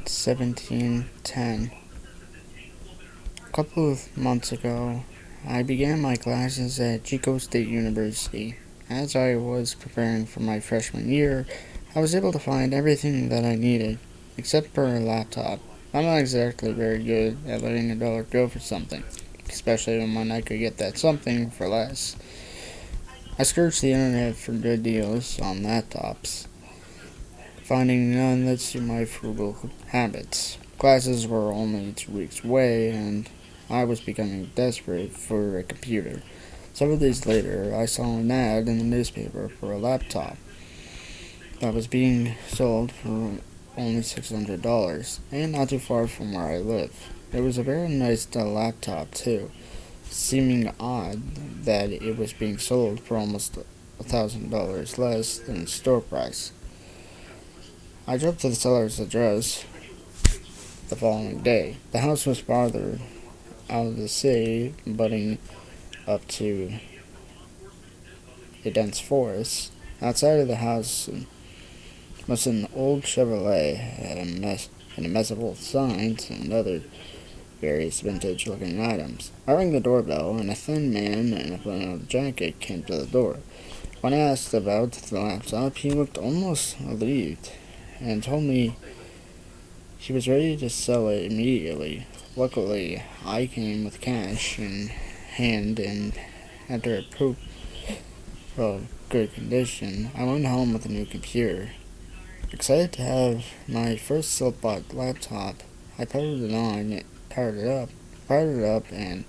9/17/10. A couple of months ago, I began my classes at Chico State University. As I was preparing for my freshman year, I was able to find everything that I needed, except for a laptop. I'm not exactly very good at letting a dollar go for something, especially when I could get that something for less. I searched the internet for good deals on laptops, finding none that suit my frugal habits. Classes were only 2 weeks away, and I was becoming desperate for a computer. Several days later, I saw an ad in the newspaper for a laptop that was being sold for only $600, and not too far from where I live. It was a very nice laptop, too, seeming odd that it was being sold for almost $1,000 less than store price. I drove to the seller's address the following day. The house was farther out of the city, butting up to a dense forest. Outside of the house was an old Chevrolet and a mess of old signs and other various vintage-looking items. I rang the doorbell, and a thin man in a flannel jacket came to the door. When I asked about the laptop, he looked almost relieved and told me he was ready to sell it immediately. Luckily, I came with cash in hand, and after it proved of good condition, I went home with a new computer. Excited to have my first self-bought laptop, I powered it up, and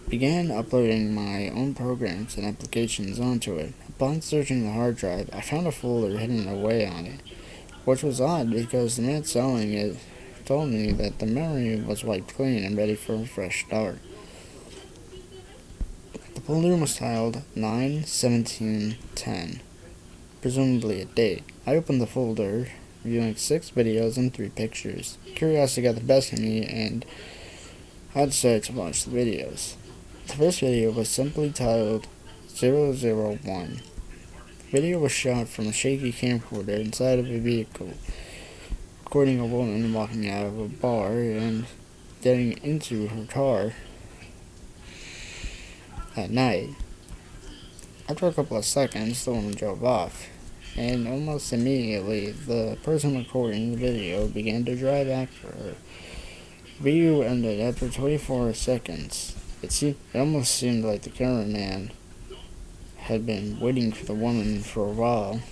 began uploading my own programs and applications onto it. Upon searching the hard drive, I found a folder hidden away on it, which was odd because the man selling it told me that the memory was wiped clean and ready for a fresh start. The folder was titled 9/17/10, presumably a date. I opened the folder, viewing 6 videos and 3 pictures. Curiosity got the best of me, and I decided to watch the videos. The first video was simply titled 001. The video was shot from a shaky camcorder inside of a vehicle, recording a woman walking out of a bar and getting into her car at night. After a couple of seconds, the woman drove off, and almost immediately, the person recording the video began to drive after her. The video ended after 24 seconds. It almost seemed like the cameraman had been waiting for the woman for a while.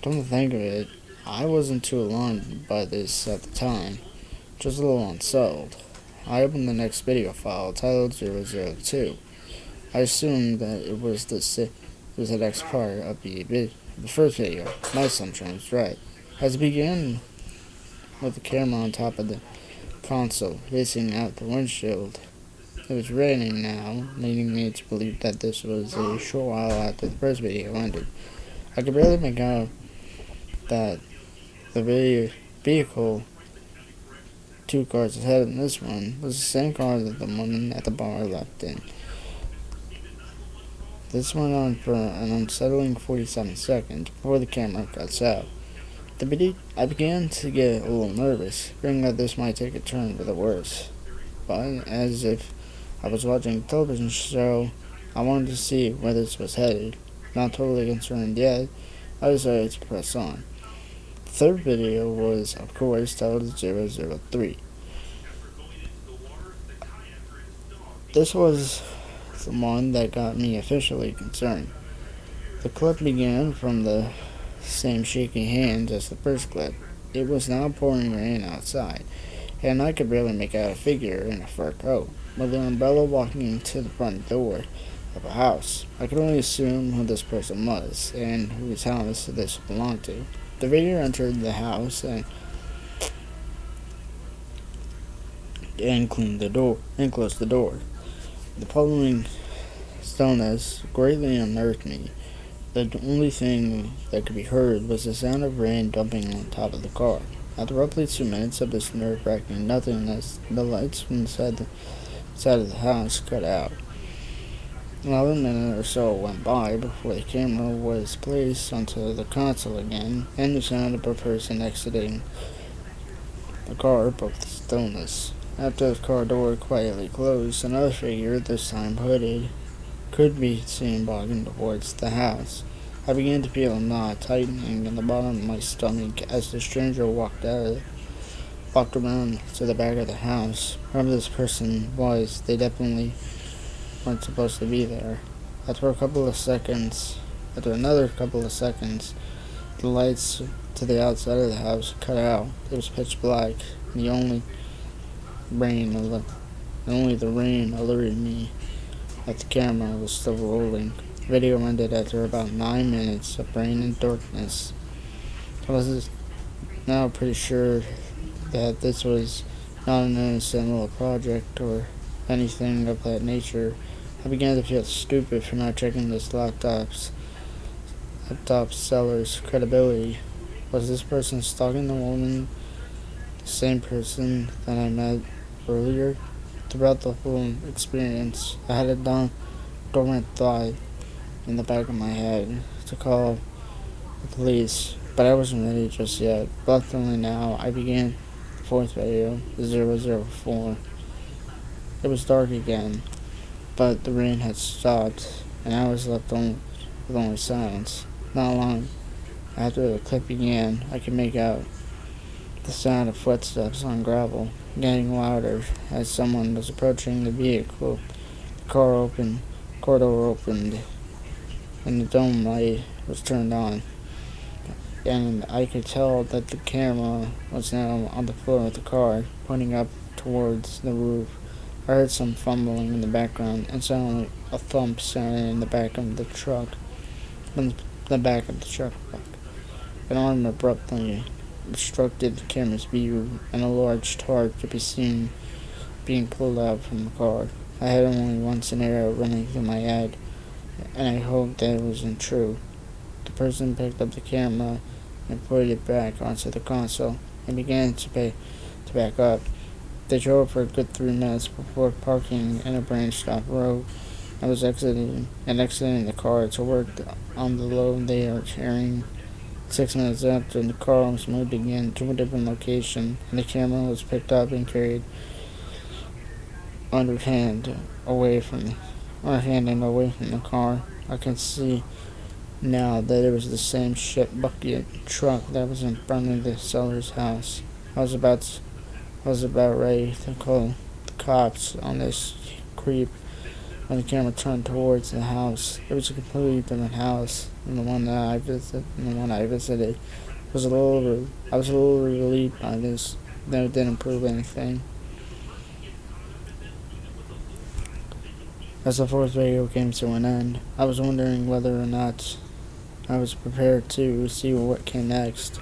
Come to think of it, I wasn't too alarmed by this at the time, just a little unsettled. I opened the next video file, titled 002. I assumed that it was the next part of the first video. My assumption was right. As it began with the camera on top of the console, facing out the windshield, it was raining now, leading me to believe that this was a short while after the first video ended. I could barely make out that the vehicle 2 cars ahead of this one was the same car that the woman at the bar left in. This went on for an unsettling 47 seconds before the camera cuts out. I began to get a little nervous, fearing that this might take a turn for the worse. But as if I was watching a television show, I wanted to see where this was headed. Not totally concerned yet, I decided to press on. The third video was, of course, titled 003. This was the one that got me officially concerned. The clip began from the same shaky hands as the first clip. It was now pouring rain outside, and I could barely make out a figure in a fur coat, with an umbrella walking to the front door of a house. I could only assume who this person was, and whose house this belonged to. The figure entered the house and closed the door. The following stillness greatly unnerved me. The only thing that could be heard was the sound of rain dumping on top of the car. After roughly 2 minutes of this nerve-wracking nothingness, the lights from inside of the house cut out. Another minute or so went by before the camera was placed onto the console again, and the sound of a person exiting the car broke the stillness. After the car door quietly closed, another figure, this time hooded, could be seen walking towards the house. I began to feel a knot tightening in the bottom of my stomach as the stranger walked around to the back of the house. Whoever this person was, they definitely weren't supposed to be there. After another couple of seconds, the lights to the outside of the house cut out. It was pitch black, and only the rain alerted me that the camera was still rolling. The video ended after about 9 minutes of rain and darkness. I was now pretty sure that this was not an innocent little project or anything of that nature. I began to feel stupid for not checking this laptop seller's credibility. Was this person stalking the woman the same person that I met earlier? Throughout the whole experience, I had a dormant thought in the back of my head to call the police, but I wasn't ready just yet. Luckily now, I began the fourth video, 004. It was dark again, but the rain had stopped, and I was left with only silence. Not long after the clip began, I could make out the sound of footsteps on gravel, getting louder as someone was approaching the vehicle. The car door opened, and the dome light was turned on, and I could tell that the camera was now on the floor of the car, pointing up towards the roof. I heard some fumbling in the background, and suddenly a thump sounded in the back of the truck. An arm abruptly obstructed the camera's view, and a large tarp could be seen being pulled out from the car. I had only one scenario running through my head, and I hoped that it wasn't true. The person picked up the camera and put it back onto the console and began to back up. They drove for a good 3 minutes before parking in a branched off road. I was exiting the car to work on the load they are carrying. 6 minutes after, the car was moved again to a different location, and the camera was picked up and carried underhand and away from the car. I can see now that it was the same ship bucket truck that was in front of the seller's house. I was about ready to call the cops on this creep when the camera turned towards the house. It was a completely different house than the one I visited. I was a little relieved by this, though it didn't prove anything. As the fourth video came to an end, I was wondering whether or not I was prepared to see what came next.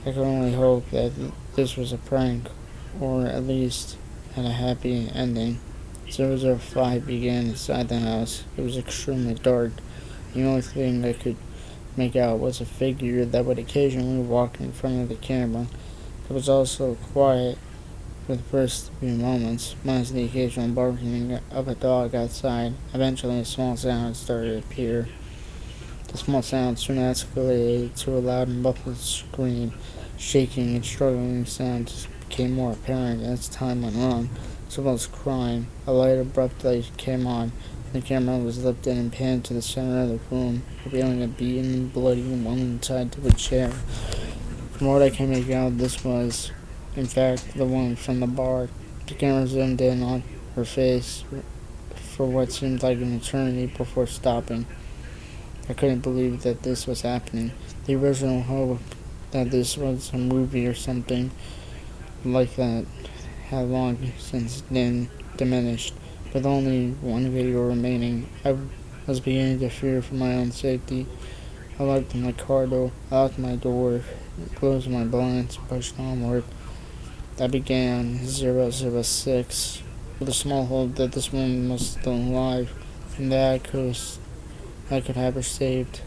I could only hope that this was a prank, or at least had a happy ending. 005 began inside the house. It was extremely dark. The only thing I could make out was a figure that would occasionally walk in front of the camera. It was also quiet for the first few moments, minus the occasional barking of a dog outside. Eventually, a small sound started to appear. The small sound soon escalated to a loud and muffled scream. Shaking and struggling sounds became more apparent as time went on. Someone was crying. A light abruptly came on. The camera was lifted and panned to the center of the room, revealing a beaten, bloody woman tied to a chair. From what I can make out, this was, in fact, the woman from the bar. The camera zoomed in on her face for what seemed like an eternity before stopping. I couldn't believe that this was happening. The original hope that this was a movie or something like that had long since been diminished. With only one video remaining, I was beginning to fear for my own safety. I locked my door, closed my blinds, and pushed onward. I began 006 with a small hope that this woman was still alive and that I could have her saved.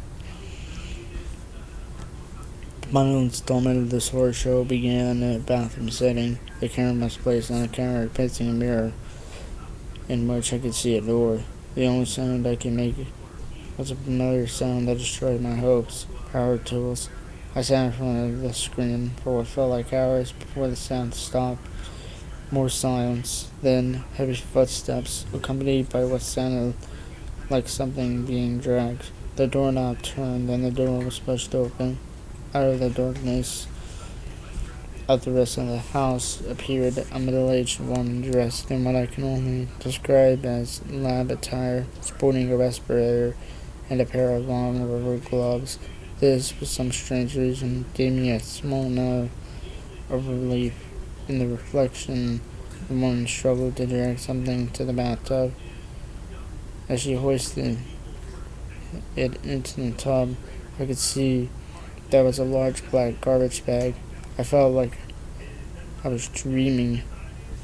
The final installment of this horror show began in a bathroom setting. The camera was placed on the counter, facing a mirror in which I could see a door. The only sound I could make was a familiar sound that destroyed my hopes. Power tools. I sat in front of the screen for what felt like hours before the sound stopped. More silence, then heavy footsteps, accompanied by what sounded like something being dragged. The doorknob turned and the door was pushed open. Out of the darkness of the rest of the house appeared a middle-aged woman dressed in what I can only describe as lab attire, sporting a respirator and a pair of long rubber gloves. This, for some strange reason, gave me a small amount of relief. In the reflection, the woman struggled to drag something to the bathtub. As she hoisted it into the tub, I could see there was a large black garbage bag. I felt like I was dreaming.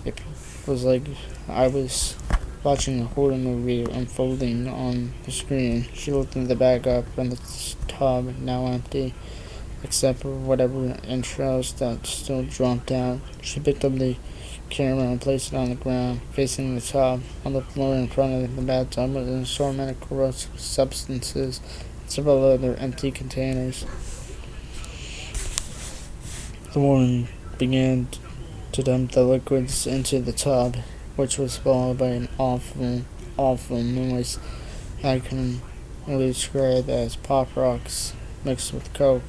It was like I was watching a horror movie unfolding on the screen. She lifted the bag up, and the tub, now empty, except for whatever entrails that still dropped out. She picked up the camera and placed it on the ground, facing the tub. On the floor in front of the bathtub was an assortment of corrosive substances and several other empty containers. The woman began to dump the liquids into the tub, which was followed by an awful noise I can only describe as pop rocks mixed with coke.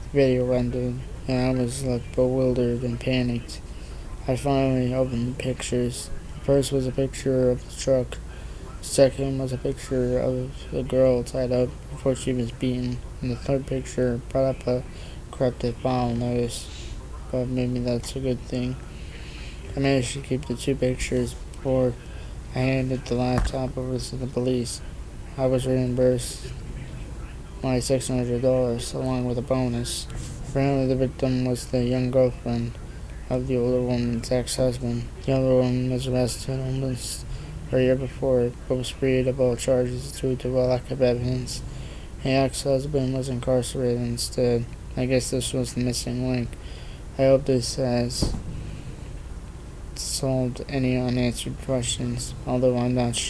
The video ended, and I was left bewildered and panicked. I finally opened the pictures. The first was a picture of the truck. The second was a picture of the girl tied up before she was beaten. And the third picture brought up a corrupted file notice. But maybe that's a good thing. I managed to keep the two pictures before I handed the laptop over to the police. I was reimbursed my $600 along with a bonus. Apparently the victim was the young girlfriend of the older woman's ex-husband. The older woman was arrested almost a year before, but was freed of all charges due to a lack of evidence. The ex-husband was incarcerated instead. I guess this was the missing link. I hope this has solved any unanswered questions, although I'm not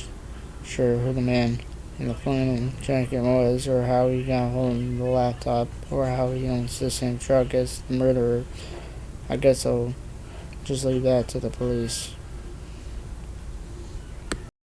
sure who the man in the flannel jacket was, or how he got hold of the laptop, or how he owns the same truck as the murderer. I guess I'll just leave that to the police.